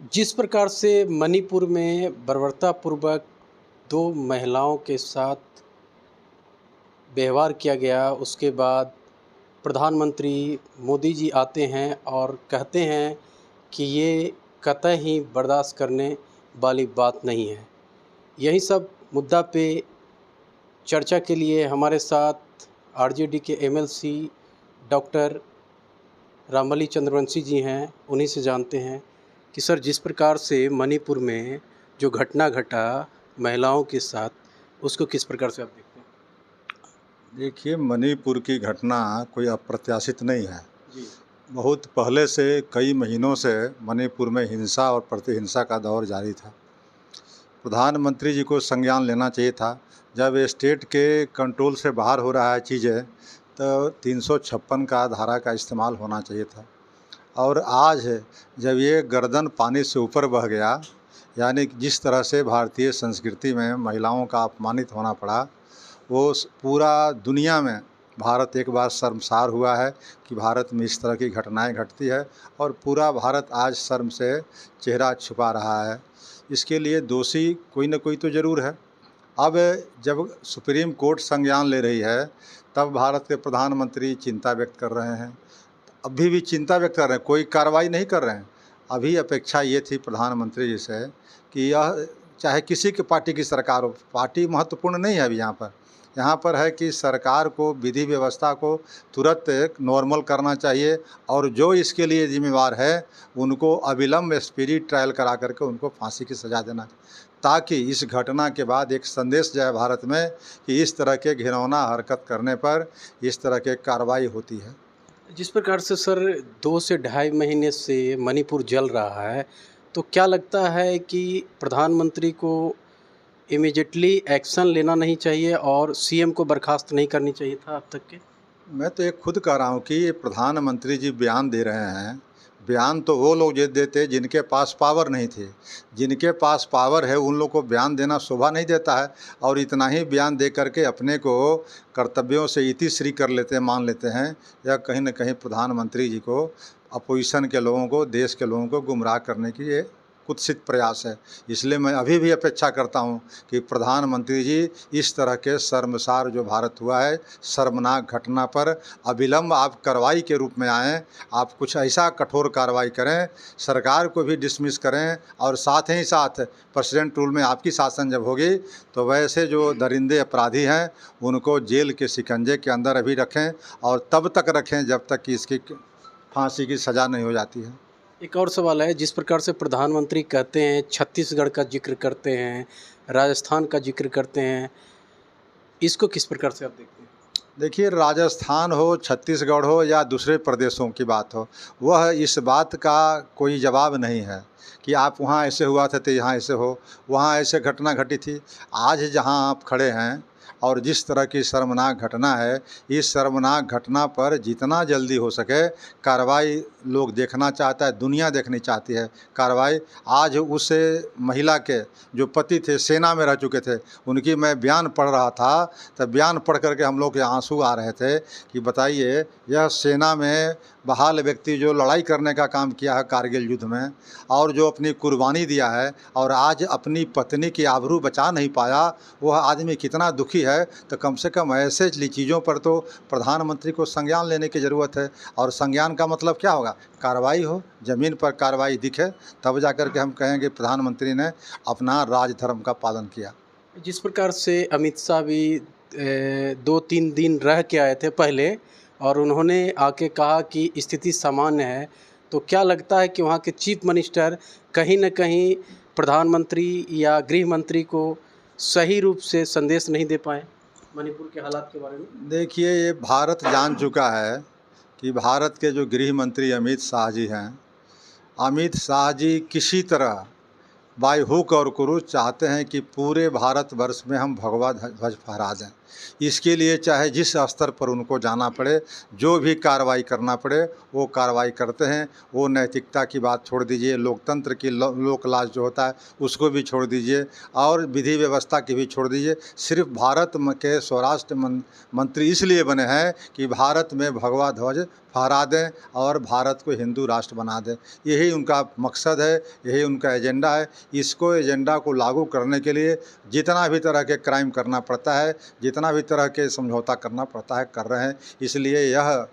जिस प्रकार से मणिपुर में बर्बरतापूर्वक 2 महिलाओं के साथ व्यवहार किया गया, उसके बाद प्रधानमंत्री मोदी जी आते हैं और कहते हैं कि ये कतई ही बर्दाश्त करने वाली बात नहीं है। यही सब मुद्दा पे चर्चा के लिए हमारे साथ आरजेडी के एमएलसी डॉक्टर रामबली चंद्रवंशी जी हैं। उन्हीं से जानते हैं कि सर, जिस प्रकार से मणिपुर में जो घटना घटा महिलाओं के साथ, उसको किस प्रकार से आप देखते हैं? देखिए, मणिपुर की घटना कोई अप्रत्याशित नहीं है। जी। बहुत पहले से कई महीनों से मणिपुर में हिंसा और प्रतिहिंसा का दौर जारी था। प्रधानमंत्री जी को संज्ञान लेना चाहिए था। जब स्टेट के कंट्रोल से बाहर हो रहा है चीज़ें, तो 356 का धारा का इस्तेमाल होना चाहिए था। और आज जब ये गर्दन पानी से ऊपर बह गया, यानी कि जिस तरह से भारतीय संस्कृति में महिलाओं का अपमानित होना पड़ा, वो पूरा दुनिया में भारत एक बार शर्मसार हुआ है कि भारत में इस तरह की घटनाएं घटती है और पूरा भारत आज शर्म से चेहरा छुपा रहा है। इसके लिए दोषी कोई ना कोई तो ज़रूर है। अब जब सुप्रीम कोर्ट संज्ञान ले रही है, तब भारत के प्रधानमंत्री चिंता व्यक्त कर रहे हैं। अभी भी चिंता व्यक्त कर रहे हैं, कोई कार्रवाई नहीं कर रहे हैं। अभी अपेक्षा ये थी प्रधानमंत्री जी से कि यह चाहे किसी की पार्टी की सरकार हो, पार्टी महत्वपूर्ण नहीं है अभी यहाँ पर है कि सरकार को विधि व्यवस्था को तुरंत एक नॉर्मल करना चाहिए और जो इसके लिए जिम्मेवार है उनको अविलंब स्पीडी ट्रायल करा करके उनको फांसी की सज़ा देना, ताकि इस घटना के बाद एक संदेश जाए भारत में कि इस तरह के घिनौना हरकत करने पर इस तरह के कार्रवाई होती है। जिस प्रकार से सर 2 से ढाई महीने से मणिपुर जल रहा है, तो क्या लगता है कि प्रधानमंत्री को इमीडिएटली एक्शन लेना नहीं चाहिए और सीएम को बर्खास्त नहीं करनी चाहिए था अब तक के? मैं तो ये खुद कह रहा हूँ कि ये प्रधानमंत्री जी बयान दे रहे हैं। बयान तो वो लोग ये देते जिनके पास पावर नहीं थे। जिनके पास पावर है उन लोग को बयान देना शोभा नहीं देता है, और इतना ही बयान दे करके अपने को कर्तव्यों से इतिश्री कर लेते हैं, मान लेते हैं। या कहीं न कहीं प्रधानमंत्री जी को, अपोजिशन के लोगों को, देश के लोगों को गुमराह करने की ये कुत्सित प्रयास है। इसलिए मैं अभी भी अपेक्षा करता हूं कि प्रधानमंत्री जी इस तरह के शर्मसार जो भारत हुआ है, शर्मनाक घटना पर अविलंब आप कार्रवाई के रूप में आएँ। आप कुछ ऐसा कठोर कार्रवाई करें, सरकार को भी डिसमिस करें, और साथ ही साथ प्रेसिडेंट रूल में आपकी शासन जब होगी तो वैसे जो दरिंदे अपराधी हैं उनको जेल के शिकंजे के अंदर अभी रखें, और तब तक रखें जब तक कि इसकी फांसी की सज़ा नहीं हो जाती है। एक और सवाल है, जिस प्रकार से प्रधानमंत्री कहते हैं, छत्तीसगढ़ का जिक्र करते हैं, राजस्थान का जिक्र करते हैं, इसको किस प्रकार से आप देखते हैं? देखिए, राजस्थान हो, छत्तीसगढ़ हो या दूसरे प्रदेशों की बात हो, वह इस बात का कोई जवाब नहीं है कि आप वहाँ ऐसे हुआ था तो यहाँ ऐसे हो, वहाँ ऐसे घटना घटी थी। आज जहाँ आप खड़े हैं और जिस तरह की शर्मनाक घटना है, इस शर्मनाक घटना पर जितना जल्दी हो सके कार्रवाई लोग देखना चाहता है, दुनिया देखनी चाहती है कार्रवाई। आज उस महिला के जो पति थे, सेना में रह चुके थे, उनकी मैं बयान पढ़ रहा था, तब बयान पढ़ करके हम लोग के आंसू आ रहे थे कि बताइए, यह सेना में बहाल व्यक्ति जो लड़ाई करने का काम किया है कारगिल युद्ध में, और जो अपनी कुर्बानी दिया है, और आज अपनी पत्नी की आबरू बचा नहीं पाया, वह आदमी कितना दुखी है। तो कम से कम ऐसे चीज़ों पर तो प्रधानमंत्री को संज्ञान लेने की ज़रूरत है। और संज्ञान का मतलब क्या होगा? कार्रवाई हो, ज़मीन पर कार्रवाई दिखे, तब जा कर के हम कहेंगे प्रधानमंत्री ने अपना राजधर्म का पालन किया। जिस प्रकार से अमित शाह भी 2-3 दिन रह के आए थे पहले, और उन्होंने आके कहा कि स्थिति सामान्य है, तो क्या लगता है कि वहाँ के चीफ मिनिस्टर कहीं न कहीं प्रधानमंत्री या गृह मंत्री को सही रूप से संदेश नहीं दे पाए मणिपुर के हालात के बारे में? देखिए, ये भारत जान चुका है कि भारत के जो गृह मंत्री अमित शाह जी हैं, अमित शाह जी किसी तरह बाय हुक और क्रूज चाहते हैं कि पूरे भारतवर्ष में हम भगवा ध्वज फहरा दें। इसके लिए चाहे जिस स्तर पर उनको जाना पड़े, जो भी कार्रवाई करना पड़े, वो कार्रवाई करते हैं। वो नैतिकता की बात छोड़ दीजिए, लोकतंत्र की लोक लाज जो होता है उसको भी छोड़ दीजिए, और विधि व्यवस्था की भी छोड़ दीजिए। सिर्फ भारत के स्वराष्ट्र मंत्री इसलिए बने हैं कि भारत में भगवा ध्वज फहरा दें और भारत को हिंदू राष्ट्र बना दें। यही उनका मकसद है, यही उनका एजेंडा है। इसको एजेंडा को लागू करने के लिए जितना भी तरह के क्राइम करना पड़ता है, जितना भी तरह के समझौता करना पड़ता है, कर रहे हैं। इसलिए यह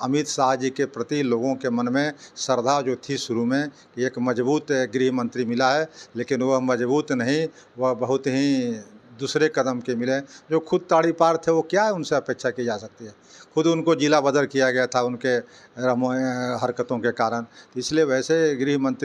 अमित शाह जी के प्रति लोगों के मन में श्रद्धा जो थी शुरू में, एक मजबूत गृह मंत्री मिला है, लेकिन वह मजबूत नहीं, वह बहुत ही दूसरे कदम के मिले जो खुद ताड़ी पार थे। वो क्या है, उनसे अपेक्षा की जा सकती है। खुद उनको जिला बदर किया गया था उनके हरकतों के कारण। इसलिए वैसे गृह मंत्री